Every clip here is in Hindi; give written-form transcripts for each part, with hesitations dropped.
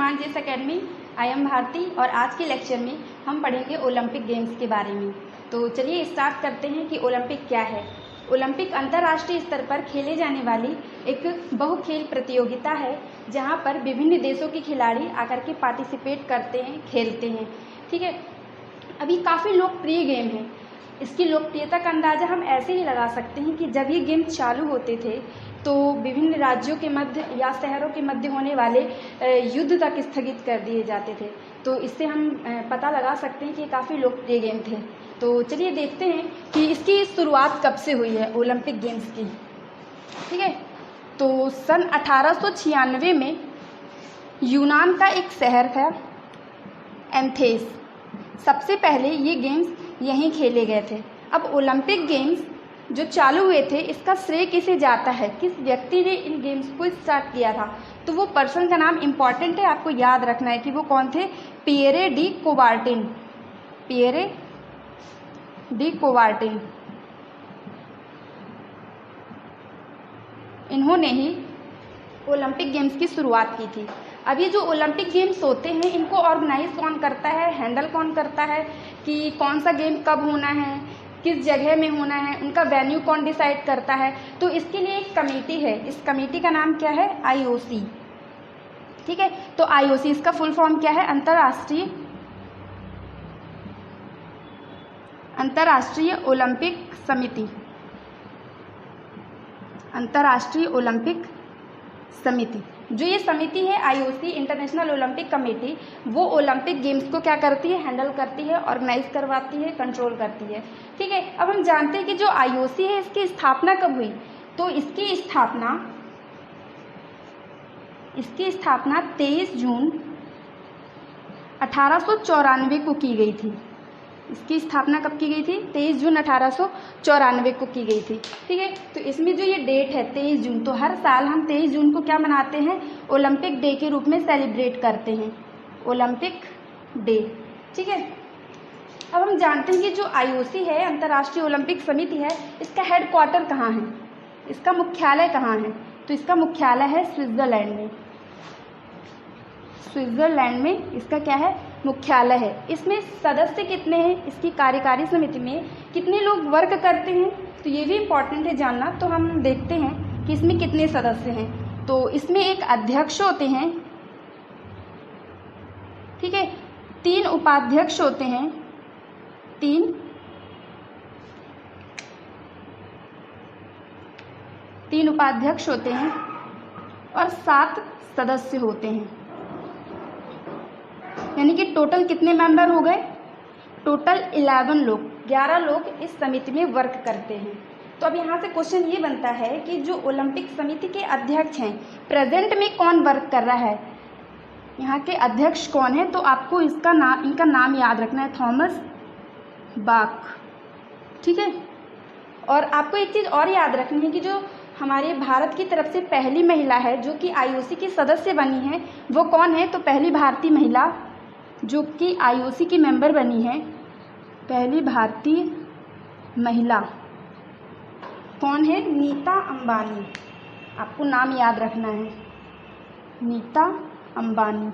हिमांजीएस एकेडमी। आई एम भारती और आज के लेक्चर में हम पढ़ेंगे ओलंपिक गेम्स के बारे में। तो चलिए स्टार्ट करते हैं कि ओलंपिक क्या है। ओलंपिक अंतर्राष्ट्रीय स्तर पर खेले जाने वाली एक बहुखेल प्रतियोगिता है जहां पर विभिन्न देशों के खिलाड़ी आकर के पार्टिसिपेट करते हैं, खेलते हैं। ठीक है, अभी काफ़ी लोकप्रिय गेम है। इसकी लोकप्रियता का अंदाज़ा हम ऐसे ही लगा सकते हैं कि जब ये गेम चालू होते थे तो विभिन्न राज्यों के मध्य या शहरों के मध्य होने वाले युद्ध तक स्थगित कर दिए जाते थे। तो इससे हम पता लगा सकते हैं कि ये काफ़ी लोकप्रिय गेम थे। तो चलिए देखते हैं कि इसकी शुरुआत कब से हुई है ओलंपिक गेम्स की। ठीक है, तो सन 1896 में यूनान का एक शहर था एथेंस, सबसे पहले ये गेम्स यहीं खेले गए थे। अब ओलंपिक गेम्स जो चालू हुए थे इसका श्रेय किसे जाता है, किस व्यक्ति ने इन गेम्स को स्टार्ट किया था, तो वो पर्सन का नाम इम्पॉर्टेंट है, आपको याद रखना है कि वो कौन थे। पिएरे डी कोबार्टिन, पिएरे डी कोबार्टिन, इन्होंने ही ओलंपिक गेम्स की शुरुआत की थी। अब ये जो ओलंपिक गेम्स होते हैं इनको ऑर्गेनाइज कौन करता है, हैंडल कौन करता है कि कौन सा गेम कब होना है, किस जगह में होना है, उनका वेन्यू कौन डिसाइड करता है, तो इसके लिए एक कमेटी है। इस कमेटी का नाम क्या है, आईओसी। ठीक है, तो आईओसी इसका फुल फॉर्म क्या है, अंतर्राष्ट्रीय ओलंपिक समिति, अंतर्राष्ट्रीय ओलंपिक समिति। जो ये समिति है आईओसी, इंटरनेशनल ओलंपिक कमेटी, वो ओलंपिक गेम्स को क्या करती है, हैंडल करती है, ऑर्गेनाइज करवाती है, कंट्रोल करती है। ठीक है, अब हम जानते हैं कि जो आईओसी है इसकी स्थापना कब हुई, तो इसकी स्थापना 23 जून 1894 को की गई थी। इसकी स्थापना कब की गई थी, 23 जून 1894 को की गई थी। ठीक है, तो इसमें जो ये डेट है 23 जून, तो हर साल हम 23 जून को क्या मनाते हैं, ओलंपिक डे के रूप में सेलिब्रेट करते हैं, ओलंपिक डे। ठीक है, अब हम जानते हैं कि जो आईओसी है, अंतर्राष्ट्रीय ओलंपिक समिति है, इसका हेड क्वार्टर कहाँ है, इसका मुख्यालय कहाँ है, तो इसका मुख्यालय है स्विट्जरलैंड में। स्विट्जरलैंड में इसका क्या है, मुख्यालय है। इसमें सदस्य कितने हैं, इसकी कार्यकारी समिति में कितने लोग वर्क करते हैं, तो ये भी इम्पोर्टेंट है जानना। तो हम देखते हैं कि इसमें कितने सदस्य हैं। तो इसमें एक अध्यक्ष होते हैं, ठीक है, 3 उपाध्यक्ष होते हैं, 3 उपाध्यक्ष होते हैं और 7 सदस्य होते हैं। यानी कि टोटल कितने मेंबर हो गए, टोटल 11 लोग इस समिति में वर्क करते हैं। तो अब यहाँ से क्वेश्चन ये बनता है कि जो ओलंपिक समिति के अध्यक्ष हैं, प्रेजेंट में कौन वर्क कर रहा है, यहाँ के अध्यक्ष कौन है, तो आपको इनका नाम याद रखना है, थॉमस बाक। ठीक है, और आपको एक चीज़ और याद रखनी है कि जो हमारे भारत की तरफ से पहली महिला है जो कि आईओसी की सदस्य बनी है, वो कौन है, तो पहली भारतीय महिला जो कि आईओसी की मेंबर बनी है, पहली भारतीय महिला कौन है, नीता अंबानी। आपको नाम याद रखना है, नीता अंबानी।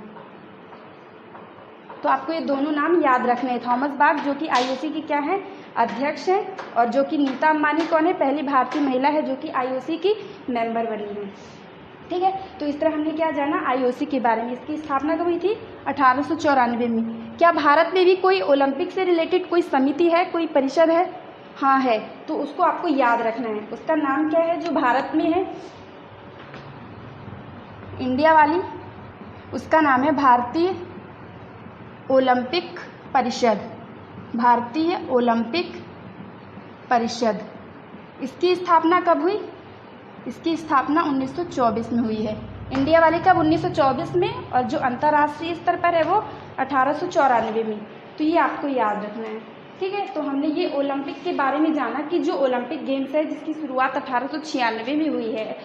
तो आपको ये दोनों नाम याद रखने हैं, थॉमस बाक जो कि आईओसी की क्या है, अध्यक्ष हैं, और जो कि नीता अंबानी कौन है, पहली भारतीय महिला है जो कि आईओसी की मेंबर बनी है। ठीक है, तो इस तरह हमने क्या जाना आईओसी के बारे में। इसकी स्थापना कब हुई थी, 1894 में। क्या भारत में भी कोई ओलंपिक से रिलेटेड कोई समिति है, कोई परिषद है, हाँ है, तो उसको आपको याद रखना है। उसका नाम क्या है, जो भारत में है, इंडिया वाली, उसका नाम है भारतीय ओलंपिक परिषद, भारतीय ओलंपिक परिषद। इसकी स्थापना कब हुई, इसकी स्थापना 1924 में हुई है। इंडिया वाली कब, 1924 में, और जो अंतर्राष्ट्रीय स्तर पर है वो 1894 में। तो ये आपको याद रखना है। ठीक है, तो हमने ये ओलंपिक के बारे में जाना कि जो ओलंपिक गेम्स है जिसकी शुरुआत 1896 में हुई है।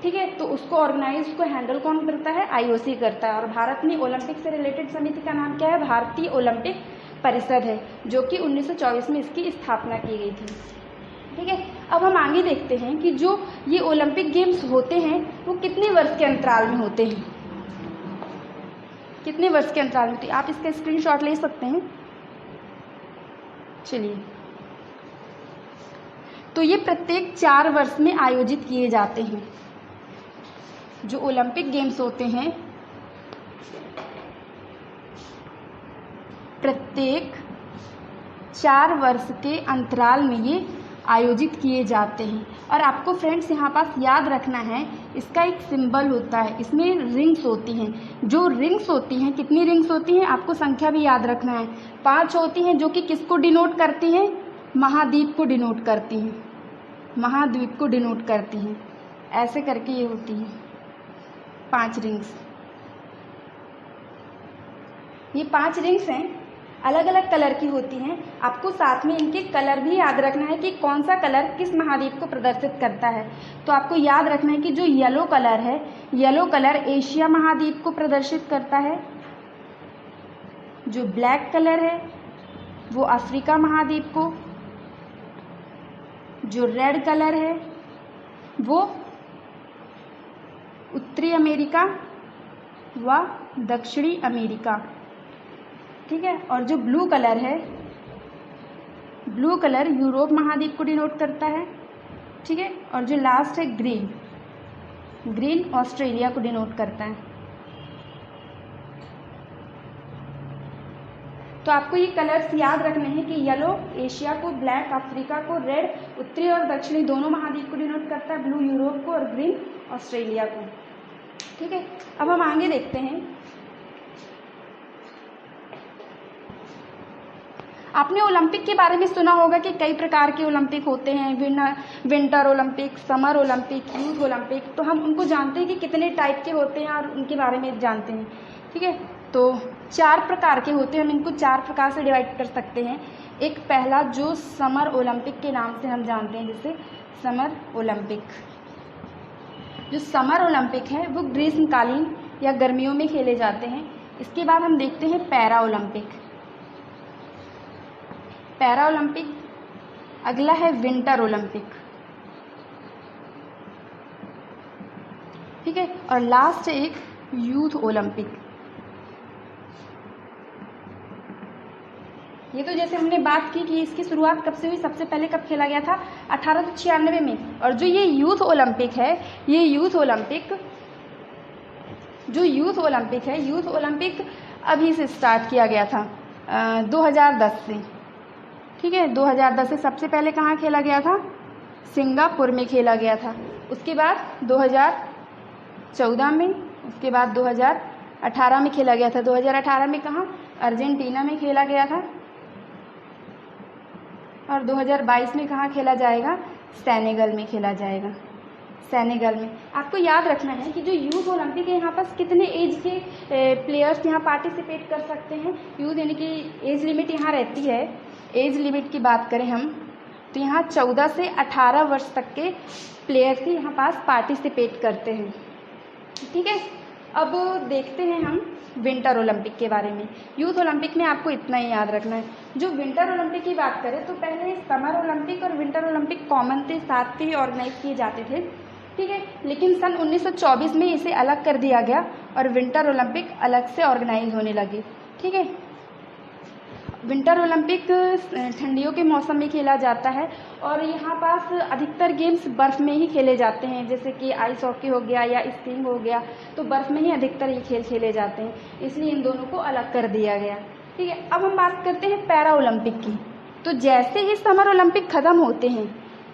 ठीक है, तो उसको ऑर्गेनाइज, उसको हैंडल कौन करता है, आईओसी करता है। और भारत में ओलंपिक से रिलेटेड समिति का नाम क्या है, भारतीय ओलंपिक परिषद है, जो कि 1924 में इसकी स्थापना की गई थी। ठीक है, अब हम आगे देखते हैं कि जो ये ओलंपिक गेम्स होते हैं वो कितने वर्ष के अंतराल में होते हैं। कितने वर्ष के अंतराल में होती है, आप इसका स्क्रीनशॉट ले सकते हैं। चलिए, तो ये प्रत्येक 4 वर्ष में आयोजित किए जाते हैं। जो ओलंपिक गेम्स होते हैं प्रत्येक 4 वर्ष के अंतराल में ये आयोजित किए जाते हैं। और आपको फ्रेंड्स यहाँ पास याद रखना है, इसका एक सिंबल होता है, इसमें रिंग्स होती हैं। जो रिंग्स होती हैं, कितनी रिंग्स होती हैं आपको संख्या भी याद रखना है। 5 होती हैं जो कि किसको डिनोट करती हैं, महाद्वीप को डिनोट करती हैं, महाद्वीप को डिनोट करती हैं। ऐसे करके ये होती हैं 5 रिंग्स। ये 5 रिंग्स हैं, अलग अलग कलर की होती हैं। आपको साथ में इनके कलर भी याद रखना है कि कौन सा कलर किस महाद्वीप को प्रदर्शित करता है। तो आपको याद रखना है कि जो येलो कलर है, येलो कलर एशिया महाद्वीप को प्रदर्शित करता है। जो ब्लैक कलर है वो अफ्रीका महाद्वीप को, जो रेड कलर है वो उत्तरी अमेरिका व दक्षिणी अमेरिका, ठीक है। और जो ब्लू कलर है, ब्लू कलर यूरोप महाद्वीप को डिनोट करता है, ठीक है। और जो लास्ट है ग्रीन, ग्रीन ऑस्ट्रेलिया को डिनोट करता है। तो आपको ये कलर्स याद रखने हैं कि येलो एशिया को, ब्लैक अफ्रीका को, रेड उत्तरी और दक्षिणी दोनों महाद्वीप को डिनोट करता है, ब्लू यूरोप को और ग्रीन ऑस्ट्रेलिया को, ठीक है। अब हम आगे देखते हैं। आपने ओलंपिक के बारे में सुना होगा कि कई प्रकार के ओलंपिक होते हैं, winter Olympic, summer Olympic, youth Olympic. तो हम उनको जानते हैं कि कितने टाइप के होते हैं और उनके बारे में जानते हैं, ठीक है। तो 4 प्रकार के होते हैं, हम इनको 4 प्रकार से डिवाइड कर सकते हैं। एक पहला जो समर ओलंपिक के नाम से हम जानते हैं, जैसे समर ओलंपिक। जो समर ओलंपिक है वो ग्रीष्मकालीन या गर्मियों में खेले जाते हैं। इसके बाद हम देखते हैं पैरा ओलंपिक। पैरा ओलंपिक, अगला है विंटर ओलंपिक, ठीक है। और लास्ट है एक यूथ ओलंपिक। ये तो जैसे हमने बात की कि इसकी शुरुआत कब से हुई, सबसे पहले कब खेला गया था, 1896 में। और जो ये यूथ ओलंपिक है, ये यूथ ओलंपिक, जो यूथ ओलंपिक है, यूथ ओलंपिक अभी से स्टार्ट किया गया था 2010 से, ठीक है। 2010 से सबसे पहले कहाँ खेला गया था, सिंगापुर में खेला गया था। उसके बाद 2014 में, उसके बाद 2018 में खेला गया था। 2018 में कहाँ, अर्जेंटीना में खेला गया था। और 2022 में कहाँ खेला जाएगा, सेनेगल में खेला जाएगा, सेनेगल में। आपको याद रखना है कि जो यूथ ओलंपिक है, यहाँ पर कितने एज के प्लेयर्स यहाँ पार्टिसिपेट कर सकते हैं। यूथ यानी कि एज लिमिट यहाँ रहती है। एज लिमिट की बात करें हम तो यहाँ 14 से 18 वर्ष तक के प्लेयर्स ही यहाँ पास पार्टिसिपेट करते हैं, ठीक है। अब देखते हैं हम विंटर ओलंपिक के बारे में। यूथ ओलंपिक में आपको इतना ही याद रखना है। जो विंटर ओलंपिक की बात करें तो पहले समर ओलंपिक और विंटर ओलंपिक कॉमन थे, साथ ही ऑर्गेनाइज किए जाते थे, ठीक है। लेकिन सन 1924 में इसे अलग कर दिया गया और विंटर ओलंपिक अलग से ऑर्गेनाइज होने लगे, ठीक है। विंटर ओलंपिक ठंडियों के मौसम में खेला जाता है और यहाँ पास अधिकतर गेम्स बर्फ़ में ही खेले जाते हैं, जैसे कि आइस हॉकी हो गया या स्कीइंग हो गया, तो बर्फ़ में ही अधिकतर ये खेल खेले जाते हैं, इसलिए इन दोनों को अलग कर दिया गया, ठीक है। अब हम बात करते हैं पैरा ओलंपिक की। तो जैसे ही समर ओलंपिक ख़त्म होते हैं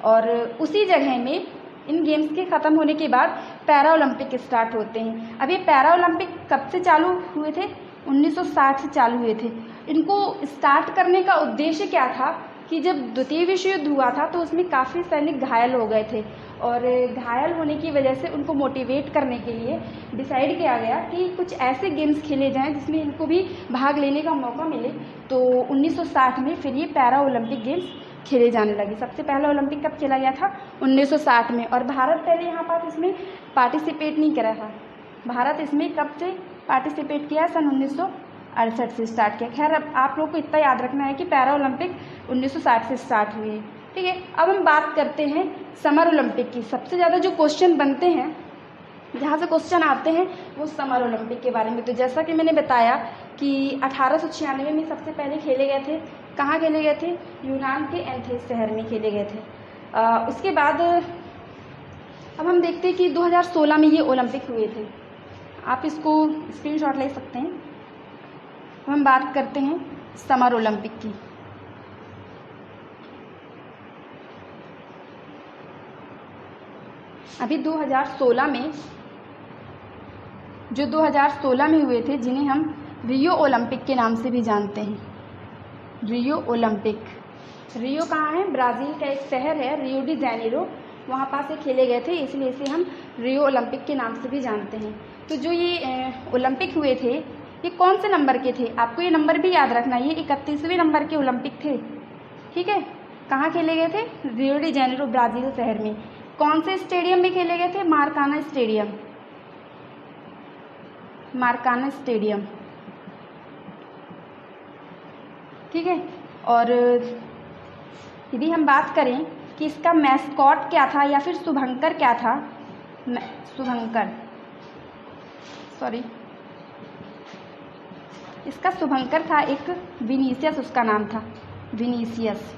और उसी जगह में इन गेम्स के ख़त्म होने के बाद पैरा ओलंपिक स्टार्ट होते हैं। अब ये पैरा ओलंपिक कब से चालू हुए थे, 1960 से चालू हुए थे। इनको स्टार्ट करने का उद्देश्य क्या था कि जब द्वितीय विश्व युद्ध हुआ था तो उसमें काफ़ी सैनिक घायल हो गए थे और घायल होने की वजह से उनको मोटिवेट करने के लिए डिसाइड किया गया कि कुछ ऐसे गेम्स खेले जाएं जिसमें इनको भी भाग लेने का मौका मिले। तो 1960 में फिर ये पैरा ओलंपिक गेम्स खेले जाने लगे। सबसे पहला ओलंपिक कब खेला गया था, 1960 में। और भारत पहले यहाँ पर इसमें पार्टिसिपेट नहीं करा था। भारत इसमें कब से पार्टिसिपेट किया, सन 1968 से स्टार्ट किया। खैर अब आप लोग को इतना याद रखना है कि पैरा ओलंपिक 1960 से स्टार्ट हुए, ठीक है। अब हम बात करते हैं समर ओलंपिक की। सबसे ज़्यादा जो क्वेश्चन बनते हैं जहाँ से क्वेश्चन आते हैं वो समर ओलंपिक के बारे में। तो जैसा कि मैंने बताया कि 1896 में सबसे पहले खेले गए थे। कहाँ खेले गए थे? यूनान के एथेंस शहर में खेले गए थे। उसके बाद अब हम देखते हैं कि 2016 में ये ओलंपिक हुए थे। आप इसको स्क्रीनशॉट ले सकते हैं। हम बात करते हैं समर ओलंपिक की। अभी 2016 में जो 2016 में हुए थे, जिन्हें हम रियो ओलंपिक के नाम से भी जानते हैं। रियो ओलंपिक, रियो कहाँ है? ब्राज़ील का एक शहर है रियो डी जेनेरो, वहाँ पास ये खेले गए थे, इसलिए इसे हम रियो ओलंपिक के नाम से भी जानते हैं। तो जो ये ओलंपिक हुए थे, ये कौन से नंबर के थे? आपको ये नंबर भी याद रखना, ये 31वें नंबर के ओलंपिक थे। ठीक है, कहाँ खेले गए थे? रियो डी जेनेरो ब्राज़ील शहर में। कौन से स्टेडियम में खेले गए थे? Maracana stadium, Maracana stadium. ठीक है, और यदि हम बात करें कि इसका मैस्कॉट क्या था या फिर शुभंकर क्या था, इसका शुभंकर था एक विनीसियस, उसका नाम था विनीसियस।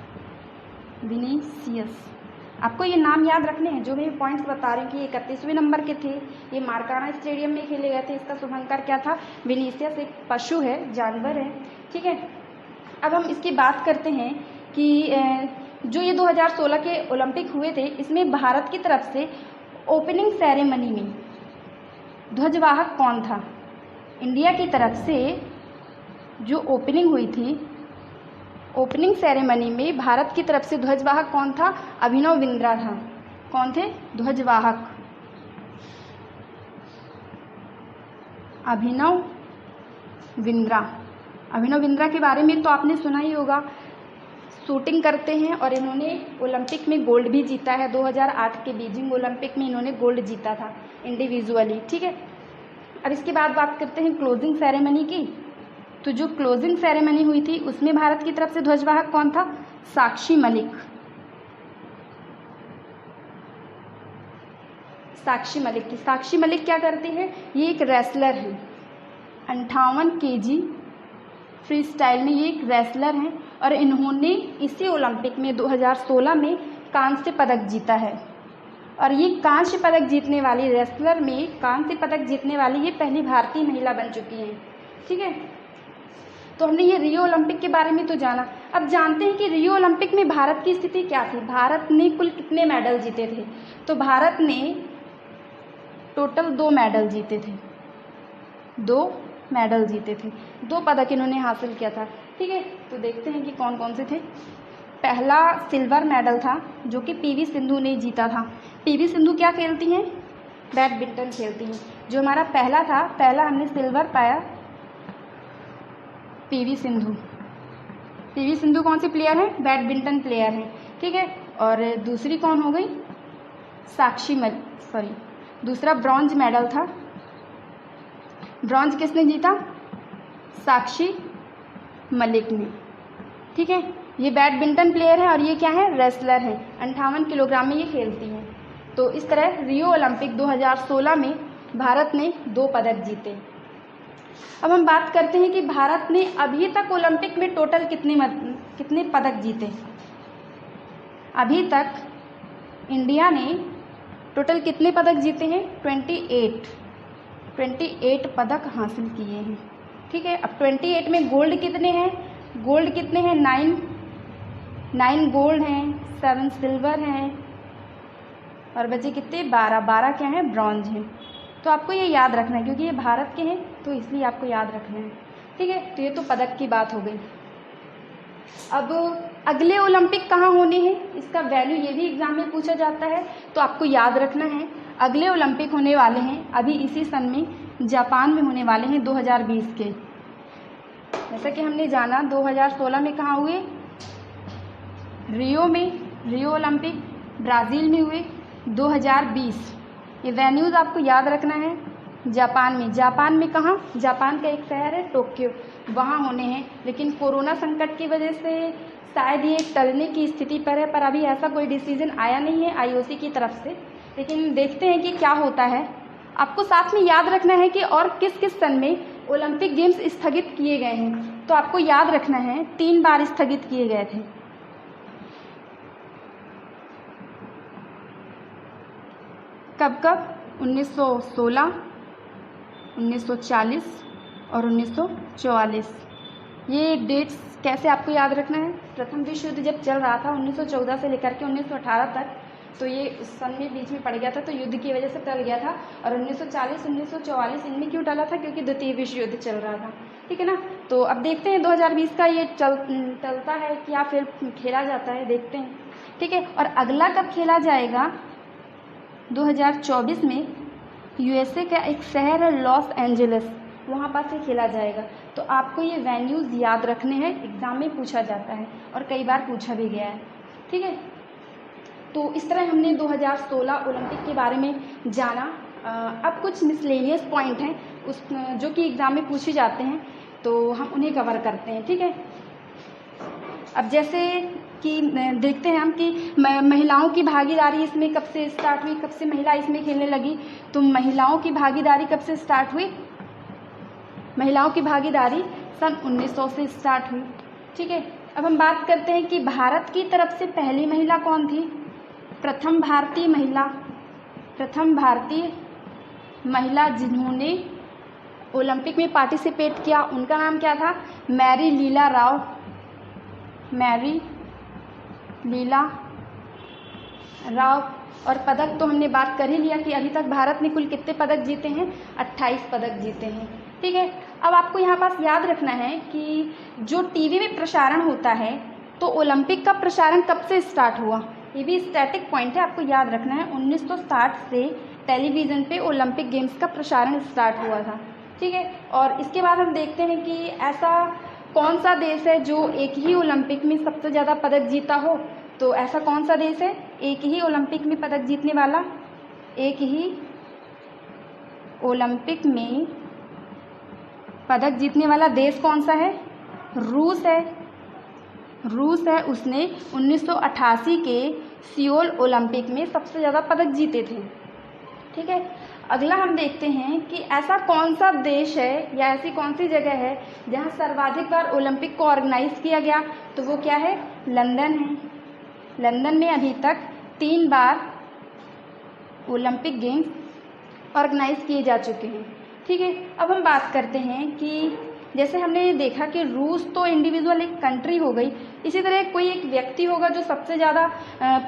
आपको ये नाम याद रखने हैं, जो मैं पॉइंट्स बता रही हूँ कि 31वें नंबर के थे, ये मारकाना स्टेडियम में खेले गए थे। इसका शुभंकर क्या था? विनीसियस, एक पशु है, जानवर है। ठीक है, अब हम इसकी बात करते हैं कि जो ये 2016 के ओलंपिक हुए थे, इसमें भारत की तरफ से ओपनिंग सेरेमनी में ध्वजवाहक कौन था? इंडिया की तरफ से जो ओपनिंग हुई थी, ओपनिंग सेरेमनी में भारत की तरफ से ध्वजवाहक कौन था? अभिनव बिंद्रा था। कौन थे? ध्वजवाहक अभिनव बिंद्रा। अभिनव बिंद्रा के बारे में तो आपने सुना ही होगा, शूटिंग करते हैं और इन्होंने ओलंपिक में गोल्ड भी जीता है। 2008 के बीजिंग ओलंपिक में इन्होंने गोल्ड जीता था इंडिविजुअली। ठीक है, अब इसके बाद बात करते हैं क्लोजिंग सेरेमनी की। तो जो क्लोजिंग सेरेमनी हुई थी, उसमें भारत की तरफ से ध्वजवाहक कौन था? साक्षी मलिक। साक्षी मलिक क्या करती है? ये एक रेसलर है, 58 kg फ्री स्टाइल में ये एक रेसलर हैं और इन्होंने इसी ओलंपिक में 2016 में कांस्य पदक जीता है। और ये कांस्य पदक जीतने वाली, रेसलर में कांस्य पदक जीतने वाली ये पहली भारतीय महिला बन चुकी हैं। ठीक है, तो हमने ये रियो ओलंपिक के बारे में तो जाना। अब जानते हैं कि रियो ओलंपिक में भारत की स्थिति क्या थी, भारत ने कुल कितने मेडल जीते थे। तो भारत ने टोटल 2 मेडल जीते थे, 2 मेडल जीते थे, 2 पदक इन्होंने हासिल किया था। ठीक है, तो देखते हैं कि कौन कौन से थे। पहला सिल्वर मेडल था जो कि पीवी सिंधु ने जीता था। पीवी सिंधु क्या खेलती हैं? बैडमिंटन खेलती हैं। जो हमारा पहला था, पहला हमने सिल्वर पाया पीवी सिंधु कौन सी प्लेयर है? बैडमिंटन प्लेयर है। ठीक है, और दूसरी कौन हो गई? दूसरा ब्रॉन्ज मेडल था। ब्रॉन्ज किसने जीता? साक्षी मलिक ने। ठीक है, ये बैडमिंटन प्लेयर है और ये क्या है? रेसलर है। 58 किलोग्राम में ये खेलती हैं। तो इस तरह रियो ओलंपिक 2016 में भारत ने 2 पदक जीते। अब हम बात करते हैं कि भारत ने अभी तक ओलंपिक में टोटल कितने पदक जीते। अभी तक इंडिया ने टोटल कितने पदक जीते हैं? 28 पदक हासिल किए हैं। ठीक है, अब 28 में गोल्ड कितने हैं? 9 गोल्ड हैं, 7 सिल्वर हैं और बचे कितने? 12 क्या हैं? ब्रॉन्ज हैं। तो आपको ये याद रखना है क्योंकि ये भारत के हैं, तो इसलिए आपको याद रखना है। ठीक है, तो ये तो पदक की बात हो गई। अब अगले ओलंपिक कहाँ होने हैं, इसका वैल्यू ये भी एग्जाम में पूछा जाता है, तो आपको याद रखना है। अगले ओलंपिक होने वाले हैं अभी इसी सन में, जापान में होने वाले हैं 2020 के। जैसा कि हमने जाना 2016 में कहाँ हुए? रियो ओलंपिक ब्राज़ील में हुए। 2020 ये वेन्यूज़ आपको याद रखना है। जापान में कहाँ? जापान का एक शहर है टोक्यो, वहाँ होने हैं। लेकिन कोरोना संकट की वजह से शायद ये टलने की स्थिति पर है, पर अभी ऐसा कोई डिसीजन आया नहीं है IOC की तरफ से। लेकिन देखते हैं कि क्या होता है। आपको साथ में याद रखना है कि और किस किस सन में ओलंपिक गेम्स स्थगित किए गए हैं। तो आपको याद रखना है 3 बार स्थगित किए गए थे। कब कब? 1916, 1940 और 1944। ये डेट्स कैसे आपको याद रखना है? प्रथम विश्व युद्ध जब चल रहा था 1914 से लेकर के 1918 तक, तो ये उस सन में बीच में पड़ गया था, तो युद्ध की वजह से टल गया था। और 1940, 1944 इनमें क्यों टला था? क्योंकि द्वितीय विश्व युद्ध चल रहा था। ठीक है ना। तो अब देखते हैं 2020 का ये चलता है कि या फिर खेला जाता है, देखते हैं। ठीक है। और अगला कब खेला जाएगा? 2024 में यूएसए का एक शहर है लॉस एंजलिस, वहाँ पर से खेला जाएगा। तो आपको ये वेन्यूज़ याद रखने हैं, एग्ज़ाम में पूछा जाता है और कई बार पूछा भी गया है। ठीक है। तो इस तरह हमने 2016 ओलंपिक के बारे में जाना। अब कुछ मिसलेनियस पॉइंट हैं उस जो कि एग्ज़ाम में पूछे जाते हैं, तो हम उन्हें कवर करते हैं। ठीक है। अब जैसे कि देखते हैं हम कि महिलाओं की भागीदारी इसमें कब से स्टार्ट हुई, कब से महिला इसमें खेलने लगी। तो महिलाओं की भागीदारी कब से स्टार्ट हुई? महिलाओं की भागीदारी सन 1900 से स्टार्ट हुई। ठीक है। अब हम बात करते हैं कि भारत की तरफ से पहली महिला कौन थी? प्रथम भारतीय महिला जिन्होंने ओलंपिक में पार्टिसिपेट किया, उनका नाम क्या था? मैरी लीला राव। और पदक तो हमने बात कर ही लिया कि अभी तक भारत ने कुल कितने पदक जीते हैं? 28 पदक जीते हैं। ठीक है। अब आपको यहाँ पास याद रखना है कि जो टीवी में प्रसारण होता है, तो ओलंपिक का प्रसारण कब से स्टार्ट हुआ? ये भी स्टैटिक पॉइंट है, आपको याद रखना है। 1960 से टेलीविज़न पे ओलंपिक गेम्स का प्रसारण स्टार्ट हुआ था। ठीक है। और इसके बाद हम देखते हैं कि ऐसा कौन सा देश है जो एक ही ओलंपिक में सबसे ज़्यादा पदक जीता हो। तो ऐसा कौन सा देश है एक ही ओलंपिक में पदक जीतने वाला? एक ही ओलंपिक में पदक जीतने वाला देश कौन सा है? रूस है। उसने 1988 के सियोल ओलंपिक में सबसे ज़्यादा पदक जीते थे। ठीक है। अगला हम देखते हैं कि ऐसा कौन सा देश है या ऐसी कौन सी जगह है जहां सर्वाधिक बार ओलंपिक को ऑर्गेनाइज किया गया। तो वो क्या है? लंदन है। लंदन में अभी तक 3 बार ओलंपिक गेम्स ऑर्गेनाइज किए जा चुके हैं। ठीक है। अब हम बात करते हैं कि जैसे हमने देखा कि रूस तो इंडिविजुअल एक कंट्री हो गई, इसी तरह कोई एक व्यक्ति होगा जो सबसे ज़्यादा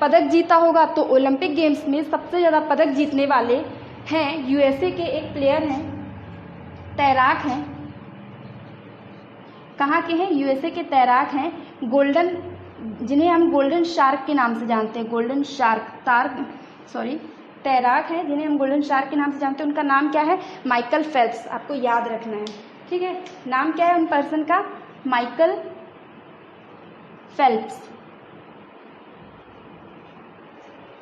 पदक जीता होगा। तो ओलंपिक गेम्स में सबसे ज़्यादा पदक जीतने वाले हैं यूएसए के एक प्लेयर हैं, तैराक हैं। कहाँ के हैं? यूएसए के तैराक हैं, जिन्हें हम गोल्डन शार्क के नाम से जानते हैं। तैराक हैं जिन्हें हम गोल्डन शार्क के नाम से जानते हैं। उनका नाम क्या है? Michael Phelps. आपको याद रखना है। ठीक है। नाम क्या है उन पर्सन का? Michael Phelps.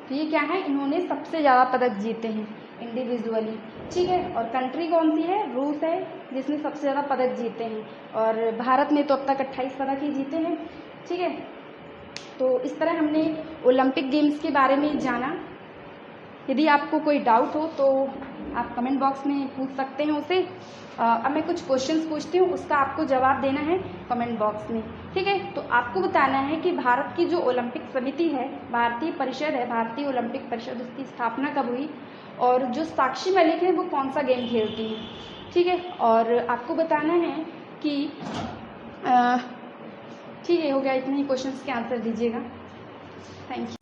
तो ये क्या है? इन्होंने सबसे ज़्यादा पदक जीते हैं इंडिविजुअली। ठीक है। और कंट्री कौन सी है? रूस है, जिसने सबसे ज़्यादा पदक जीते हैं। और भारत ने तो अब तक 28 पदक ही जीते हैं। ठीक है। तो इस तरह हमने ओलंपिक गेम्स के बारे में जाना। यदि आपको कोई डाउट हो तो आप कमेंट बॉक्स में पूछ सकते हैं उसे। अब मैं कुछ क्वेश्चंस पूछती हूँ, उसका आपको जवाब देना है कमेंट बॉक्स में। ठीक है। तो आपको बताना है कि भारत की जो ओलंपिक समिति है, भारतीय परिषद है, भारतीय ओलंपिक परिषद, उसकी स्थापना कब हुई और जो साक्षी मलिक है वो कौन सा गेम खेलती है। ठीक है। और आपको बताना है कि ठीक है, हो गया इतने ही क्वेश्चंस के आंसर दीजिएगा। Thank you.